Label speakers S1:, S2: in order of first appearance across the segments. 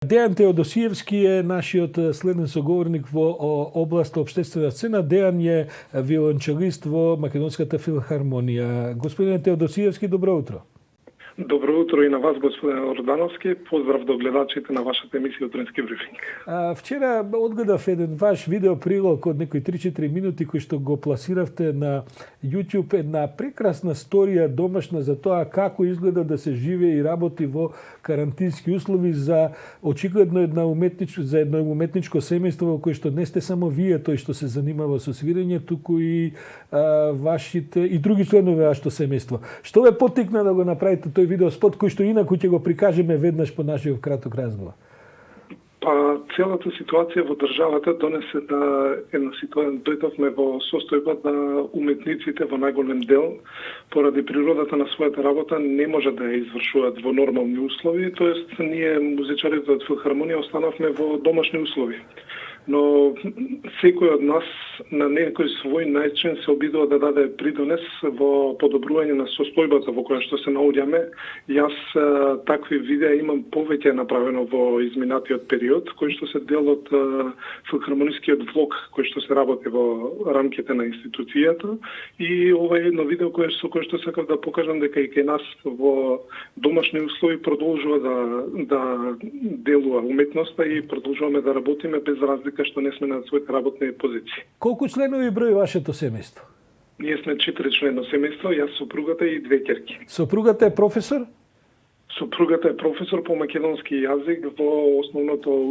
S1: Дејан Теодосиевски е нашиот следен соговорник во област општествена сцена. Дејан е виолончелист во Македонската филхармонија. Господине Теодосиевски, добро утро.
S2: Добро утро и на вас, господин Ордановски. Поздрав до гледачите на вашата емисија Утренски брифинг.
S1: Вчера одгледав еден ваш видео прилог од некои 3-4 минути кој што го пласиравте на YouTube, една прекрасна сторија домашна за тоа како изгледа да се живее и работи во карантински услови за очигледно за едно уметничко семејство во кое што не сте само вие тој што се занимава со свирење, туку и вашите и други членови вашето семејство. Што ве поттикна да го направите тој видеоспот кој што инаку ќе го прикажеме веднаш по нашиот краток разговор?
S2: Целата ситуација во државата донесе да една ситуација дојдовме во состојба да уметниците во најголем дел поради природата на својата работа не може да ја извршуваат во нормални услови, тоест ние музичарите од филхармонија останавме во домашни услови. Но секој од нас на некој свој начин се обидува да даде придонес во подобрување на состојбата во која што се наоѓаме. Јас такви видеа имам повеќе направено во изминатиот период, кој што се дел од филхармонискиот влог кој што се работи во рамките на институцијата, и ова е едно видео кое што сакав да покажам дека и кај нас во домашни услови продолжува да делува уметноста и продолжуваме да работиме без разлика што не сме на своите работни позиции.
S1: Колку членови брои вашето семејство?
S2: Ние сме 4-члено семејство, јас, сопругата и 2 ќерки.
S1: Сопругата е професор?
S2: Сопругата е професор по македонски јазик во основното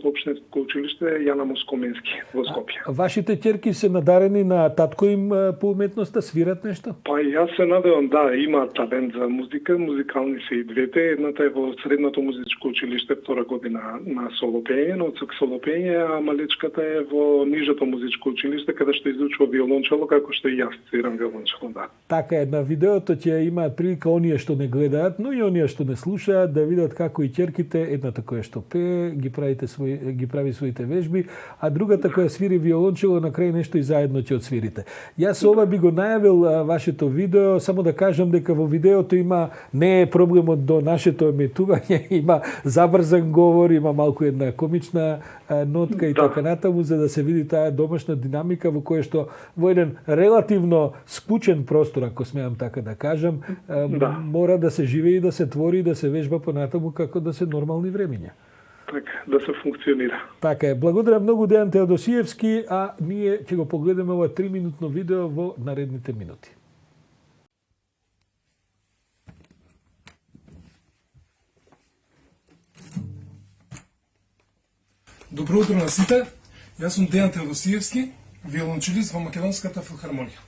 S2: општинско училиште Јана Москоменски во Скопје.
S1: Вашите ќерки се надарени на татко им по уметноста, свират нешто?
S2: Јас се надевам, да, има талент за музика, музикални се и двете. Едната е во средното музичко училиште, втора година на солопење, на отсек солопење, а малечката е во нижето музичко училиште, каде што изучува виолончело, како што и јас свирам виолончело, да.
S1: Така е, на видеото ќе имаат прилика оние што не гледаат, но и оние што не слушаат да видат како и ќерките, едната која што пее, ги прави своите вежби, а другата која свири виолончело, на крај нешто и заедно ќе одсвирите. Јас ова би го најавил вашето видео, само да кажам дека во видеото не е проблемот до нашето еметување, има забрзан говор, има малку една комична нотка и така натаму, за да се види таа домашна динамика во која што во еден релативно скучен простор, ако смеам така да кажам, мора да се живее и да се твори и да се вежба понатаму како да се нормални времиња.
S2: Така, да се функционира.
S1: Така е. Благодарам многу Дејан Теодосиевски, а ние ќе го погледаме ова 3-минутно видео во наредните минути.
S3: Добро утро на сите. Јас сум Дејан Теодосиевски, виолончелист во Македонската филхармонија.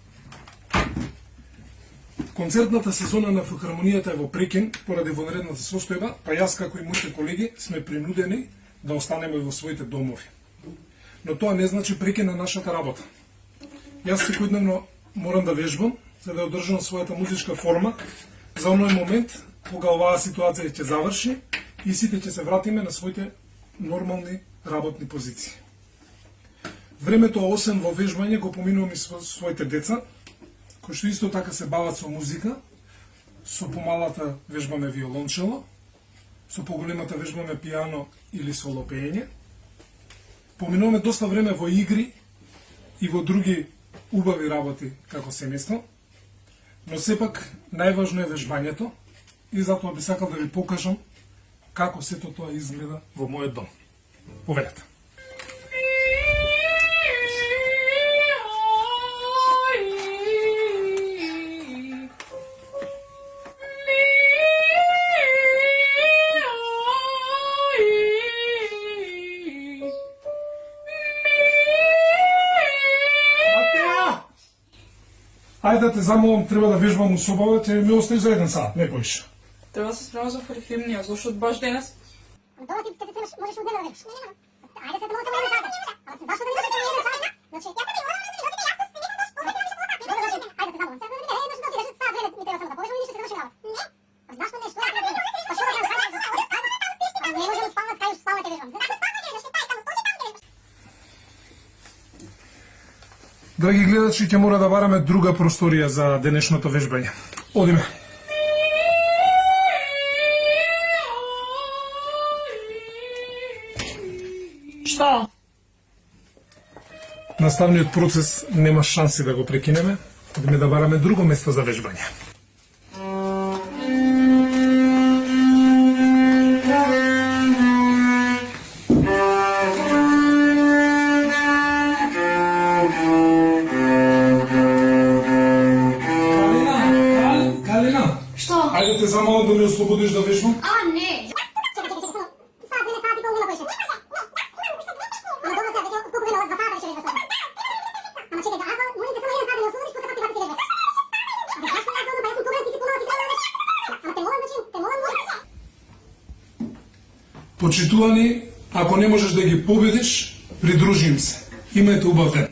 S3: Концертната сезона на филхармонијата е во прекин поради вонредната состојба, па јас како и моите колеги сме принудени да останеме во своите домови. Но тоа не значи прекин на нашата работа. Јас секојдневно морам да вежбам за да одржам својата музичка форма за оној момент кога оваа ситуација ќе заврши и сите ќе се вратиме на своите нормални работни позиции. Времето освен во вежбање го поминувам и со своите деца, кои што исто така се бават со музика. Со помалата вежбаме виолончело, со поголемата вежбаме пијано или солопење. Поминуваме доста време во игри и во други убави работи како семејство, но сепак најважно е вежбањето и затоа би сакал да ви покажам како сето тоа изгледа во мојот дом. Повелете. Ајде да те замолам, треба да вежбам у собава, ќе ми оставиш за 1 сат, не поише.
S4: Треба да се спремам за филхармонија, зашто баш денес?
S5: Дома ти се спремаш, можеш однема да вежбаш. Ајде се да можеш да вежбаш. Зашто да не можеш да вежбаш? Значи, јас не морам да видам, јас не сум дош, ајде те замолам, сега да видиш сад време, ми треба само да повеќе, ние ќе се заврши работа. Не? Зашто не што? Па што да кажам? Не можам да спавам, кај спавате вежбам.
S3: Драги гледачи, ќе мора да бараме друга просторија за денешното вежбање. Одиме.
S4: Што?
S3: Наставниот процес нема шанси да го прекинеме, идеме да бараме друго место за вежбање. Калина,
S6: Што?
S3: ајде те замолам да ме ослободиш да вежбам.
S6: А, не.
S5: Чекай, сад, 2 сати, пол нема поише. Ама добро се, веќе колку време, 2 сата веќе вежбаш. Ама чекай, ако молим те само 1 сат да ме ослободиш, после пак ти врати вежбаш. Абе, зашто јас долно, па јас сум победен, ти си помало, ти треба да вежбаш. Ама те молам, значи, те молам.
S3: Почитувани, ако не можеш да ги победиш, придружи им се. Имајте убав ден.